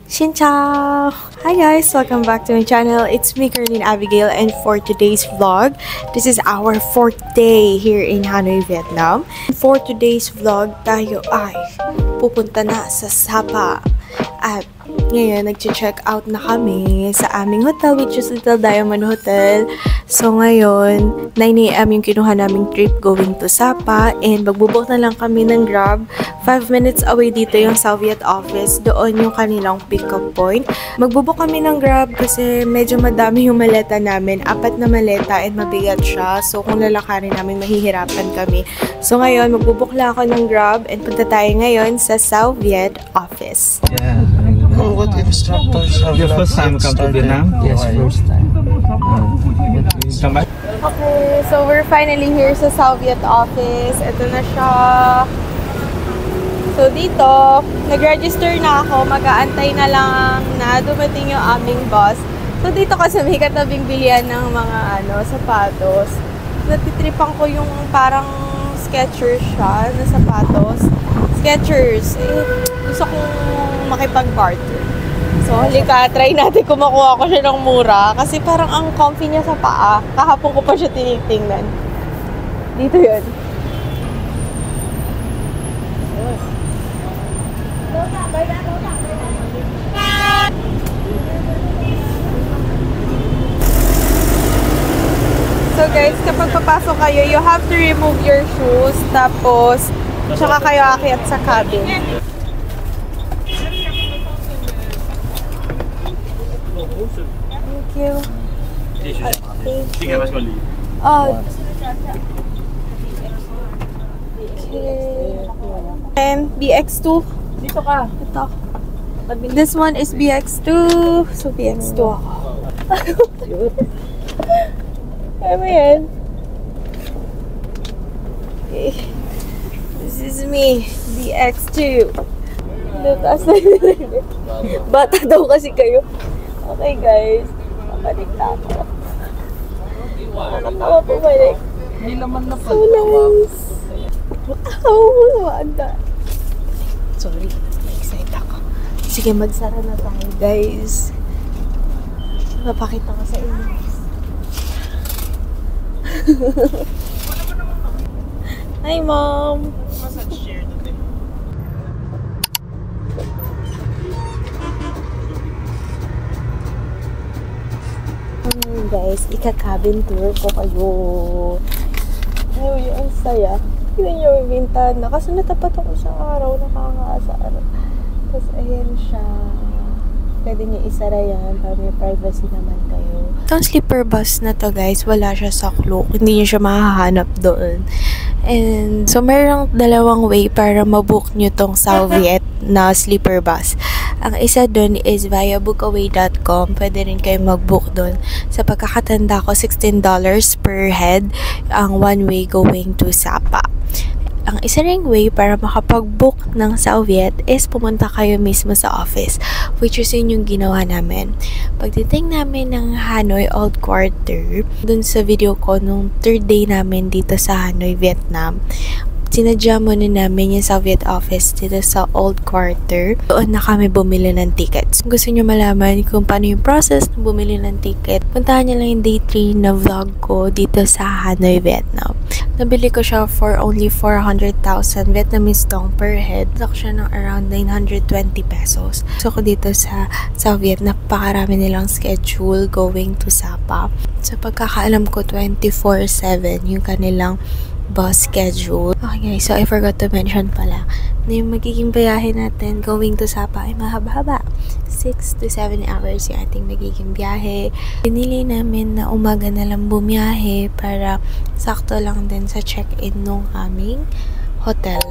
Xin chào! Hi guys! Welcome back to my channel. It's me, Caroline Abigail, and for today's vlog, this is our 4th day here in Hanoi, Vietnam. For today's vlog, tayo ay pupunta na sa Sapa. At ngayon, nag-check out na kami sa aming hotel, which is Little Diamond Hotel. So ngayon, 9 AM yung kinuha naming trip going to Sapa, and magbubok na lang kami ng Grab. 5 minutes away dito yung Soviet office. Doon yung kanilang pick-up point. Magbubok kami ng Grab kasi medyo madami yung maleta namin. 4 na maleta and mabigat siya. So kung lalakarin namin, mahihirapan kami. So ngayon, magbubok lang ako ng Grab and punta tayo ngayon sa Soviet office. Yeah. Oh, what instructors have Your first time come to Vietnam? Yes, first time. Come back. Okay, so we're finally here sa Soviet office. Ito na siya. So dito, nag-register na ako. Mag-aantay na lang na dumating yung aming bus. So dito kasi may katabing bilihan ng mga sapatos. Natitripan ko yung parang Skechers siya na sapatos. Skechers. Gusto kong makipag-barter. So, halika, try natin kung makuha ko siya ng mura. Kasi parang ang comfy niya sa paa. Kahapon ko pa siya tinitingnan. Dito yun. So guys, kapag papasok kayo, you have to remove your shoes. Tapos, tsaka kayo aakyat sa cabin. Thank you. And BX2. Dito ka. Ito. This one is BX2. So BX2 ako. Kaya mo yan? Okay. This is me. BX2. Taas na yun. Bata daw kasi kayo. Okay guys. Pabalik na ako. Nakakatawa pabalik. May laman na pa. So nice. Wow, anda. Sorry, na-excite ako. Sige, magsara na tayo, guys. Mapakita ko sa inyo. Hi, Mom! Guys, ika-cabin tour ko kayo. Ay, ang saya. Tignan nyo yung bintana. Kasi natapat ako sa araw. Nakakaasa araw. Tapos, ayan siya. Pwede niyo isara yan para may privacy naman kayo. Itong sleeper bus na to, guys, wala siya sa Klook. Hindi niyo siya mahahanap doon. And, so, mayroong dalawang way para mabook nyo tong Soviet na sleeper bus. Ang isa doon is via bookaway.com. Pwede rin kayo mag-book doon. Sa pagkakatanda ko, $16 per head ang one way going to Sapa. Ang isa ring way para makapag-book ng Soviet is pumunta kayo mismo sa office, which is yun yung ginawa namin. Pagdating namin ng Hanoi Old Quarter, dun sa video ko nung 3rd day namin dito sa Hanoi, Vietnam, sinadya muna namin yung Soviet office dito sa Old Quarter. Doon na kami bumili ng tickets. Kung gusto nyo malaman kung paano yung process ng bumili ng ticket, puntahan nyo lang yung day 3 na vlog ko dito sa Hanoi, Vietnam. Nabili ko siya for only 400,000 Vietnamese dong per head. Ako siya ng around 920 pesos. So ko dito sa Soviet, napakarami nilang schedule going to Sapa. Sa pagkakaalam ko, 24/7 yung kanilang bus schedule. Okay guys, so I forgot to mention pala na yung magiging biyahe natin going to Sapa ay mahaba-haba. 6 to 7 hours yung ating magiging biyahe. Pinili namin na umaga na lang bumiyahe para sakto lang din sa check-in nung aming hotel.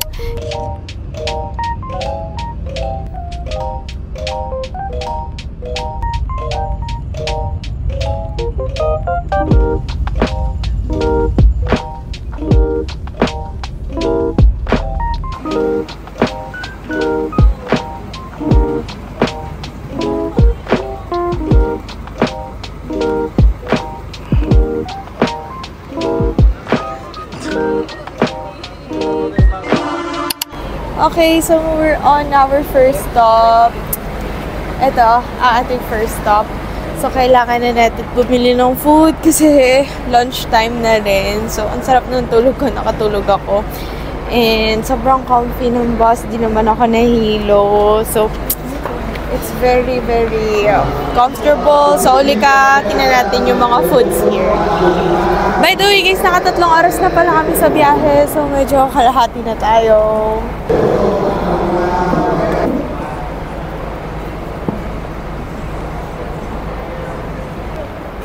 Okay, so we're on our first stop. Ito, ating first stop. So, kailangan na natin bumili ng food kasi lunchtime na rin. So, ang sarap ng tulog ko. Nakatulog ako. And sobrang comfy ng bus. Di naman ako nahilo. So, it's very, very comfortable. So, uli ka, tingnan natin yung mga foods here. By the way, guys, nakatatlong oras na pala kami sa biyahe. So, medyo kalahati na tayo.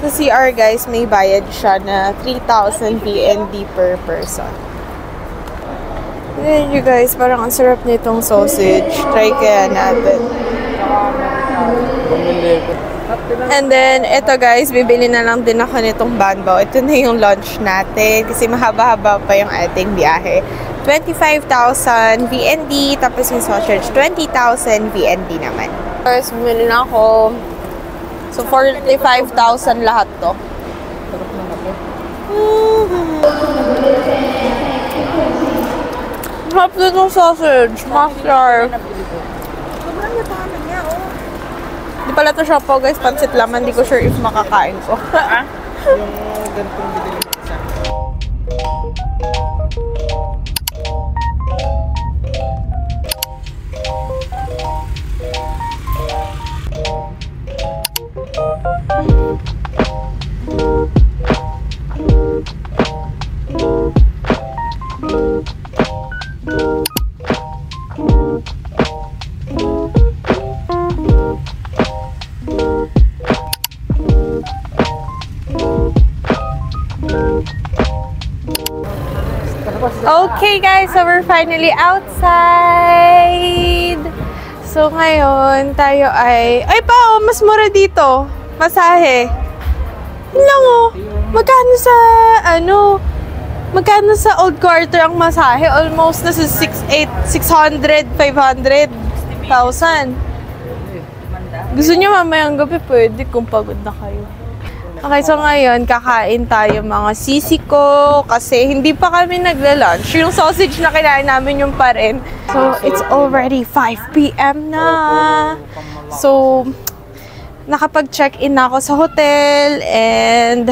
Sa CR, guys, may bayad siya na 3,000 PND per person. Ayan you guys, parang ang sarap nitong sausage. Try kaya natin. And then, ito guys, bibili na lang din ako nitong banbaw. Ito na yung lunch natin kasi mahaba-haba pa yung ating biyahe. 25,000 VND, tapos yung sausage, 20,000 VND naman. Guys, bumili na ako. So, 45,000 lahat to. Sarap nitong sausage. Master. Sobrang natahanan niya, oh. Di pala ito siya po, guys. Pansit laman. Di ko sure if makakain ko. Yung ganitong bibili mo isa. Okay guys, so we're finally outside. So ngayon, tayo ay mas mura dito. Masahe. Yun lang oh. Magkano sa Old Quarter ang masahe? Almost na sa 600, 500, 1,000. Gusto niyo mamayang gabi, pwede kung pagod na kayo. Okay, so ngayon, kakain tayo mga sisiko kasi hindi pa kami nagla-lunch. Yung sausage na kinain namin yung pa rin. So, it's already 5 p.m. na. So, nakapag-check-in na ako sa hotel and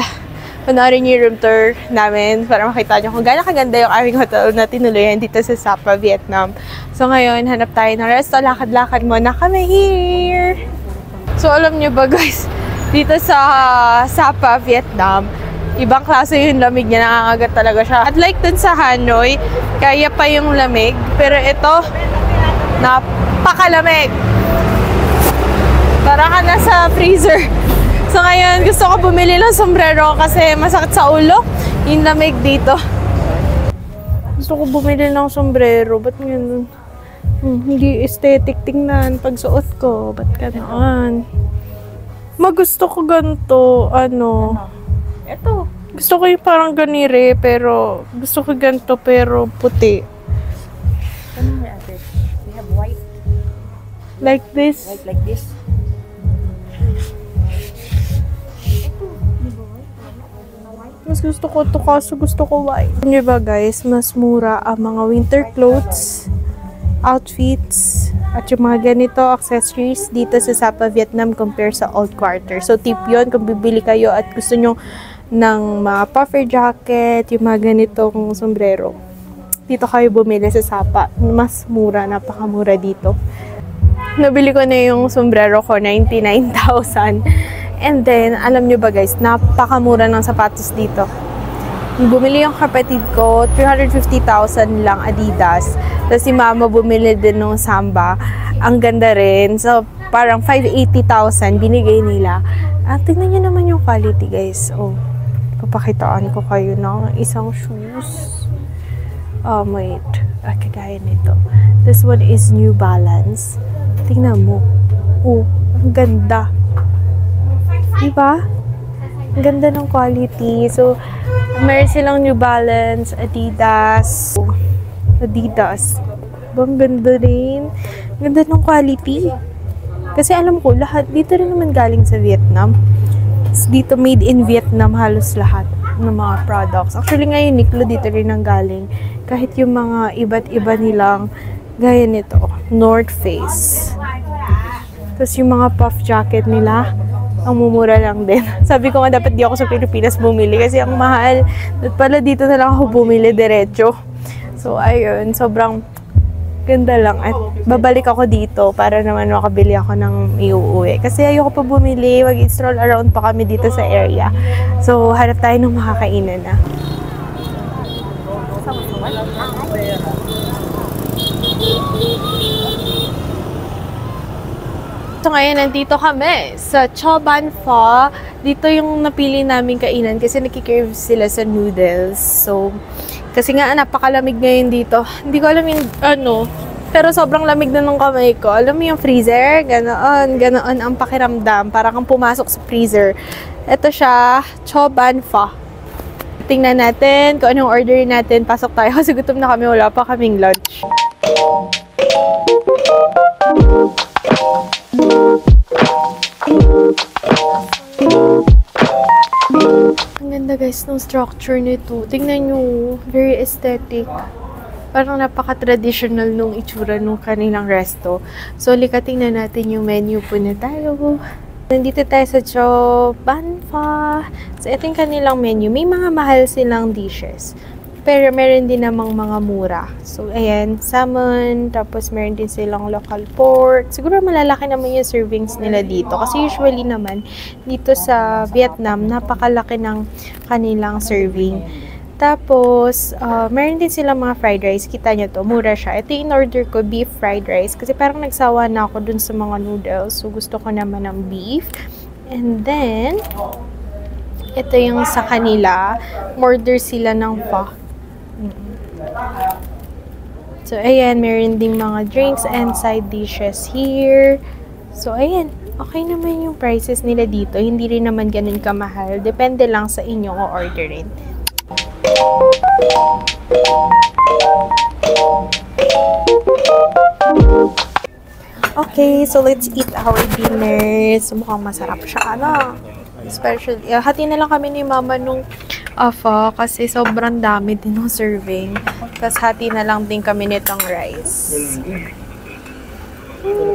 panoorin yung room tour namin para makita nyo kung gaano kaganda yung aming hotel na tinuluyan dito sa Sapa, Vietnam. So, ngayon, hanap tayo ng resto. Lakad-lakad muna kami here. So, alam nyo ba guys, dito sa Sapa, Vietnam, ibang klase yung lamig niya, nakakagat talaga siya. At like dun sa Hanoi, kaya pa yung lamig, pero ito, napakalamig. Para ka nasa freezer. So ngayon, gusto ko bumili ng sombrero kasi masakit sa ulo yung lamig dito. Gusto ko bumili ng sombrero, ba't ngayon? Hindi aesthetic tingnan pag suot ko, ba't ganoon? Magusto ko ganito, Ito. gusto ko yung parang ganire, pero gusto ko ganito, pero puti. Ano may ate? We have white. Like this. White like this. Mas gusto ko to kaso gusto ko white. Ano ba guys, mas mura ang mga winter clothes, outfits, at yung mga ganito accessories dito sa Sapa, Vietnam compare sa Old Quarter. So tip yun kung bibili kayo at gusto nyo ng mga puffer jacket, yung mga ganitong sombrero. Dito kayo bumili sa Sapa. Mas mura, napakamura dito. Nabili ko na yung sombrero ko, 99,000. And then, alam nyo ba guys, napakamura ng sapatos dito. Bumili yung kapatid ko, 350,000 lang Adidas. Tapos si mama bumili din ng Samba. Ang ganda rin. So, parang 580,000 binigay nila. At tingnan nyo naman yung quality guys. Oh, papakitaan ko kayo ng isang shoes. Wait. Kagaya nito. This one is New Balance. Tingnan mo. Oh, ang ganda. Diba? Ang ganda ng quality. So, meron silang New Balance, Adidas. Adidas. Ang ganda rin. Ganda ng quality. Kasi alam ko, lahat dito rin naman galing sa Vietnam. Dito made in Vietnam halos lahat ng mga products. Actually ngayon, Niklo dito rin ang galing. Kahit yung mga iba't iba nilang gaya nito, North Face. Tapos yung mga puff jacket nila, ang mumura lang din. Sabi ko nga dapat di ako sa Pilipinas bumili kasi ang mahal. At pala dito na lang ako bumili diretso. So ayun, sobrang ganda lang. At babalik ako dito para naman makabili ako ng iuuwi. Kasi ayoko pa bumili, mag-stroll around pa kami dito sa area. So hanap tayo ng makakainan na. So ngayon, nandito kami sa Choban Pho. Dito yung napili namin kainan kasi nakikrave sila sa noodles. So, kasi nga napakalamig ngayon dito. Hindi ko alam yung ano, pero sobrang lamig na ng kamay ko. Alam mo yung freezer? Ganoon ang pakiramdam. Parang kang pumasok sa freezer. Ito siya, Choban Pho. Tingnan natin kung anong order natin. Pasok tayo kasi gutom na kami. Wala pa kaming lunch. Ang ganda guys ng structure nito. Tingnan nyo, very aesthetic. Parang napaka-traditional nung itsura nung kanilang resto. So, lika tingnan natin yung menu po na tayo. Nandito tayo sa Choban Pho. So, ito yung kanilang menu. May mga mahal silang dishes. Pero meron din namang mga mura. So, ayan, salmon, tapos meron din silang local pork. Siguro malalaki naman yung servings nila dito. Kasi usually naman, dito sa Vietnam, napakalaki ng kanilang serving. Tapos, meron din silang mga fried rice. Kita nyo to, mura siya. Ito yung in-order ko, beef fried rice. Kasi parang nagsawa na ako dun sa mga noodles. So, gusto ko naman ng beef. And then, ito yung sa kanila. Order sila ng pho. So, ayan, meron ding mga drinks and side dishes here. So, ayan, okay naman yung prices nila dito. Hindi rin naman ganun kamahal. Depende lang sa inyong o-orderin. Okay, so let's eat our dinner. So, mukhang masarap siya, ano? Especially, hati na lang kami ni Mama nung pho kasi sobrang dami din ng serving. Tapos hati na lang din kami nitong rice.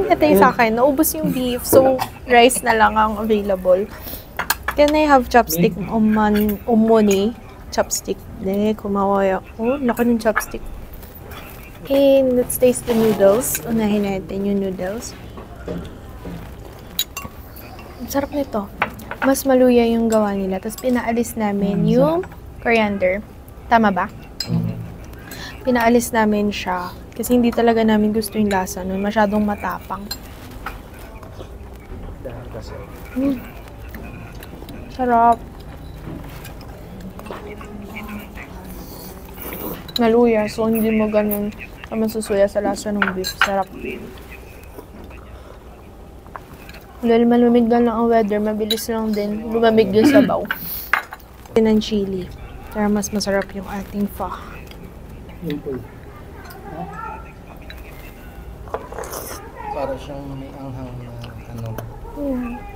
Ito yung sa akin. Naubos yung beef. So, rice na lang ang available. Can I have chopstick? Umoni. Chopstick. Kumawaya. Oh, laki ng chopstick. Okay, let's taste the noodles. Unahin natin yung noodles. Ang sarap nito. Mas maluya yung gawa nila. Tapos pinaalis namin yung coriander. Tama ba? Pinaalis namin siya. Kasi hindi talaga namin gusto yung lasa nun. Masyadong matapang. Sarap. Maluya. So, hindi mo ganun masusuya sa lasa ng beef. Sarap. Dahil malamig lang ang weather, mabilis lang din lumamig yung sabaw. Ng chili. Para mas masarap yung ating pho. Para siyang may anghang na ano,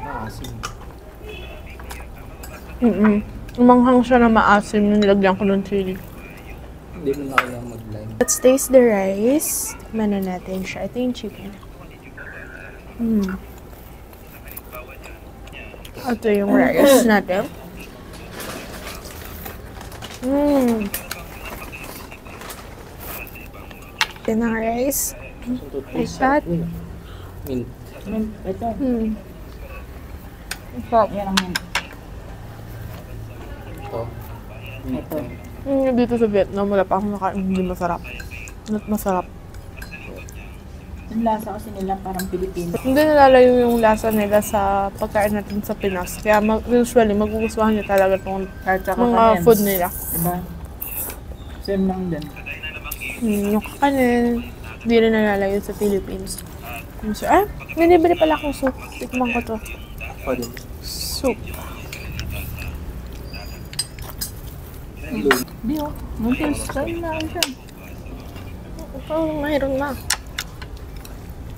maasim. Umanghang siya na maasim nung nilagyan ko ng chili. Hindi mo na kailangan mag-lime. Let's taste the rice. Tikman na natin siya. Ito yung chicken. Ito yung rice natin. Ito na rice. Like that. Mint. Sarap. Ito. Dito sa Vietnam, wala pa akong nakain. Hindi masarap. Not masarap. Yung lasa kasi nila parang Pilipino. Hindi nalalayo yung lasa nila sa pagkain natin sa Pinas. Kaya usually, magugustuhan niyo talaga itong mga food nila. Diba? Same lang din. Yung kakanin, hindi rin nalalayo sa Philippines. So, nanibili pala akong soup. Tikman ko to. Pwede. Soup. Di oh, muntin style na siya. Mayroon na.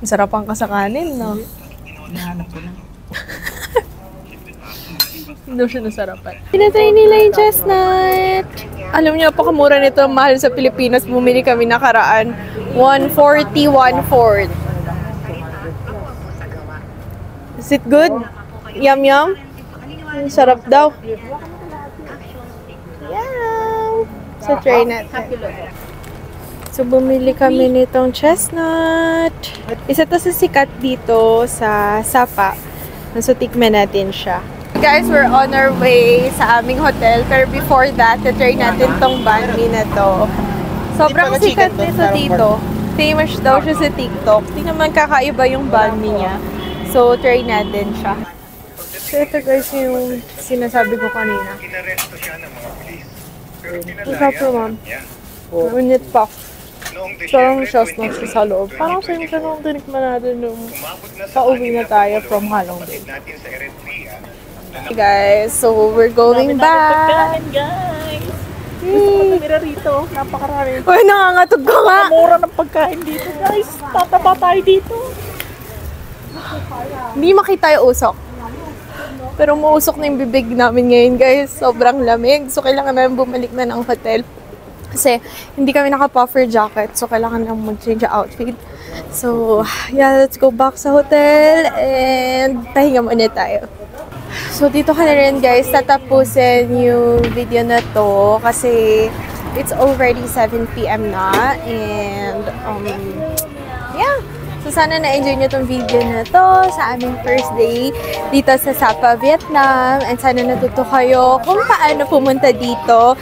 Masarapan ka sa kanin, no? Nahanap ko na. Hindi siya nasarapan. Tinatry nila yung chestnut. Alam niyo, napakamura nito. Mahal sa Pilipinas. Bumili kami nakaraan. 140, 1/4. Is it good? Yum yum? Ang sarap daw. Yum! So, try natin. So, bumili kami nitong chestnut. Isa to sa sikat dito sa Sapa. So, tikman natin siya. Guys, we're on our way sa aming hotel. Pero before that, try natin tong banh mi na to. Sobrang sikat nito dito. Famous daw siya sa TikTok. Hindi naman kakaiba yung banh mi niya. So, try natin siya. So, ito guys yung sinasabi ko kanina. Ang sarap naman. Unit pa. Parang chestnut siya sa loob. Parang same siya nung tinikman natin nung pauwi na tayo from Halong Bay. Hey guys, so we're going back. Guys! Tumira rito. Napakarami. Uy, nangangatog ka nga! Mura ng pagkain dito, guys. Tataba tayo dito. Hindi makita yung usok. Pero umuusok na yung bibig namin ngayon, guys. Sobrang lamig. So, kailangan namin bumalik na ng hotel. Kasi, hindi kami naka-puffer jacket. So, kailangan lang mag-change yung outfit. So, yeah, let's go back sa hotel. And, pahinga muna tayo. So, dito ka na rin, guys. Tatapusin yung video na to. Kasi, it's already 7 PM na. And, yeah. So, sana na-enjoy nyo tong video na to sa aming first day dito sa Sapa, Vietnam. And sana natuto kayo kung paano pumunta dito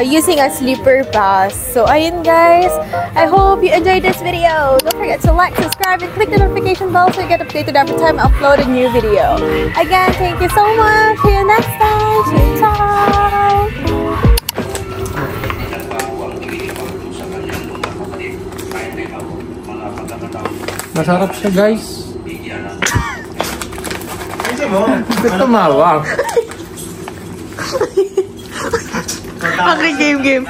using a sleeper bus. So, ayun guys. I hope you enjoyed this video. Don't forget to like, subscribe, and click the notification bell so you get updated every time I upload a new video. Again, thank you so much. See you next time. Ciao! Masarap siya, guys. Bakit tumawa? Okay, game.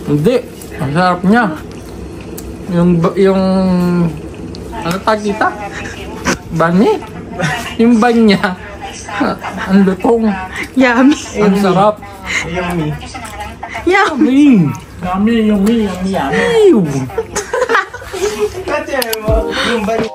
Hindi. Ang sarap niya. Yung ano tag kita? Bani? Yung ban niya. Ang lutong. Yummy. Ang sarap. Yummy. Yummy. Yummy, yummy. Kasi mo, yung balik.